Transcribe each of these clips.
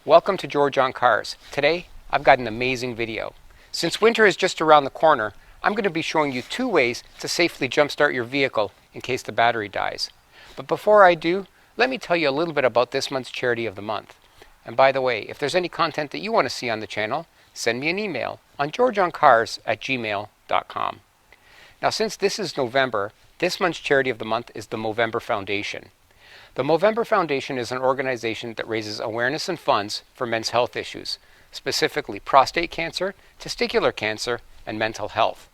Welcome to George on Cars. Today, I've got an amazing video. Since winter is just around the corner, I'm going to be showing you 2 ways to safely jumpstart your vehicle in case the battery dies. But before I do, let me tell you a little bit about this month's charity of the month. And by the way, if there's any content that you want to see on the channel, send me an email on georgeoncars@gmail.com. Now, since this is November, this month's charity of the month is the Movember Foundation. The Movember Foundation is an organization that raises awareness and funds for men's health issues, specifically prostate cancer, testicular cancer, and mental health.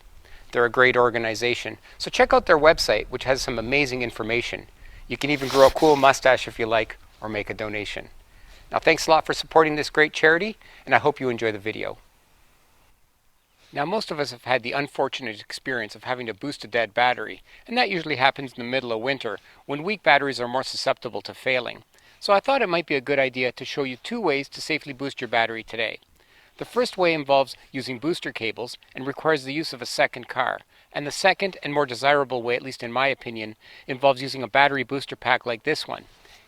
They're a great organization, so check out their website, which has some amazing information. You can even grow a cool mustache if you like, or make a donation. Now, thanks a lot for supporting this great charity, and I hope you enjoy the video. Now, most of us have had the unfortunate experience of having to boost a dead battery, and that usually happens in the middle of winter when weak batteries are more susceptible to failing. So I thought it might be a good idea to show you 2 ways to safely boost your battery today. The first way involves using booster cables and requires the use of a second car. And the second and more desirable way, at least in my opinion, involves using a battery booster pack like this one.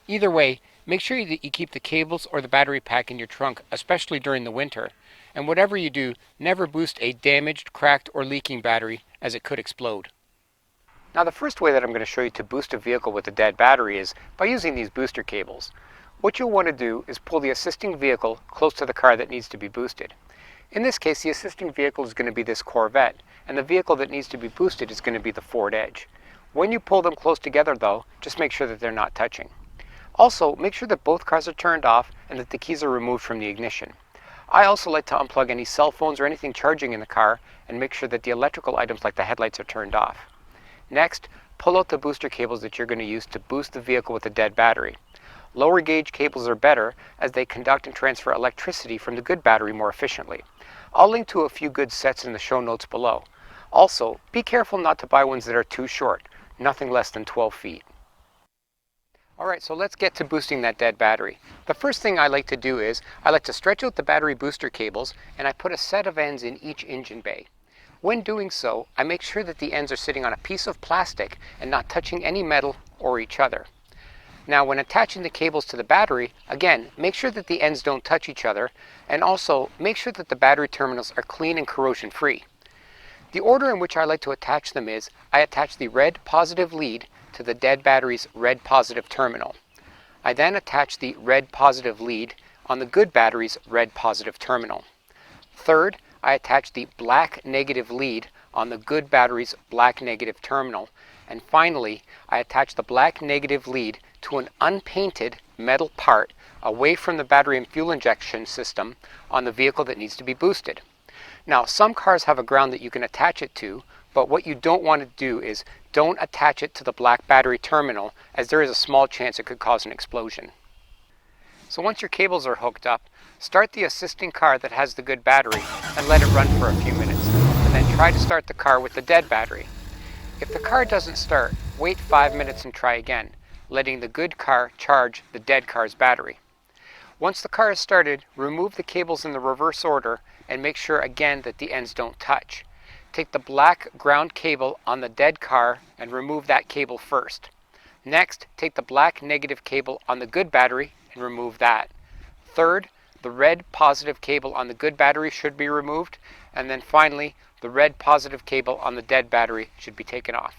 Either way, make sure that you keep the cables or the battery pack in your trunk, especially during the winter. And whatever you do, never boost a damaged, cracked, or leaking battery, as it could explode. Now, the first way that I'm going to show you to boost a vehicle with a dead battery is by using these booster cables. What you'll want to do is pull the assisting vehicle close to the car that needs to be boosted. In this case, the assisting vehicle is going to be this Corvette, and the vehicle that needs to be boosted is going to be the Ford Edge. When you pull them close together, though, just make sure that they're not touching. Also, make sure that both cars are turned off and that the keys are removed from the ignition. I also like to unplug any cell phones or anything charging in the car and make sure that the electrical items like the headlights are turned off. Next, pull out the booster cables that you're going to use to boost the vehicle with a dead battery. Lower gauge cables are better as they conduct and transfer electricity from the good battery more efficiently. I'll link to a few good sets in the show notes below. Also, be careful not to buy ones that are too short, nothing less than 12 feet. Alright, so let's get to boosting that dead battery. The first thing I like to do is, I like to stretch out the battery booster cables and I put a set of ends in each engine bay. When doing so, I make sure that the ends are sitting on a piece of plastic and not touching any metal or each other. Now, when attaching the cables to the battery, again, make sure that the ends don't touch each other, and also make sure that the battery terminals are clean and corrosion free. The order in which I like to attach them is, I attach the red positive lead to the dead battery's red positive terminal. I then attach the red positive lead on the good battery's red positive terminal. Third, I attach the black negative lead on the good battery's black negative terminal. And finally, I attach the black negative lead to an unpainted metal part away from the battery and fuel injection system on the vehicle that needs to be boosted. Now, some cars have a ground that you can attach it to, but what you don't want to do is don't attach it to the black battery terminal, as there is a small chance it could cause an explosion. So once your cables are hooked up, start the assisting car that has the good battery and let it run for a few minutes, and then try to start the car with the dead battery. If the car doesn't start, wait 5 minutes and try again, letting the good car charge the dead car's battery. Once the car is started, remove the cables in the reverse order and make sure again that the ends don't touch. Take the black ground cable on the dead car and remove that cable first. Next, take the black negative cable on the good battery and remove that. Third, the red positive cable on the good battery should be removed. And then finally, the red positive cable on the dead battery should be taken off.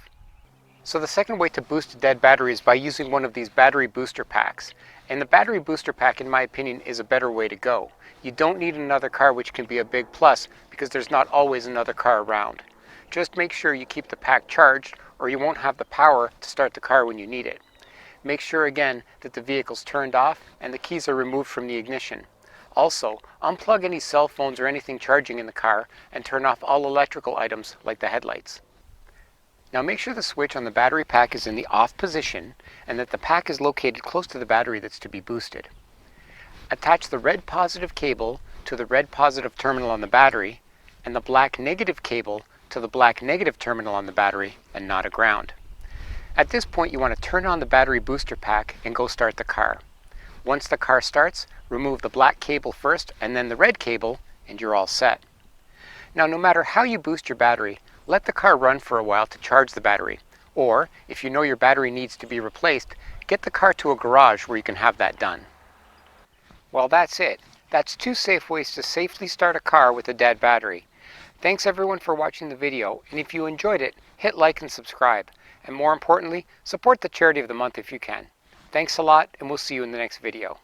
So the second way to boost a dead battery is by using one of these battery booster packs. And the battery booster pack, in my opinion, is a better way to go. You don't need another car, which can be a big plus because there's not always another car around. Just make sure you keep the pack charged or you won't have the power to start the car when you need it. Make sure again that the vehicle's turned off and the keys are removed from the ignition. Also, unplug any cell phones or anything charging in the car and turn off all electrical items like the headlights. Now make sure the switch on the battery pack is in the off position and that the pack is located close to the battery that's to be boosted. Attach the red positive cable to the red positive terminal on the battery and the black negative cable to the black negative terminal on the battery and not a ground. At this point, you want to turn on the battery booster pack and go start the car. Once the car starts, remove the black cable first and then the red cable and you're all set. Now, no matter how you boost your battery, let the car run for a while to charge the battery. Or, if you know your battery needs to be replaced, get the car to a garage where you can have that done. Well, that's it. That's 2 safe ways to safely start a car with a dead battery. Thanks everyone for watching the video, and if you enjoyed it, hit like and subscribe. And more importantly, support the charity of the month if you can. Thanks a lot, and we'll see you in the next video.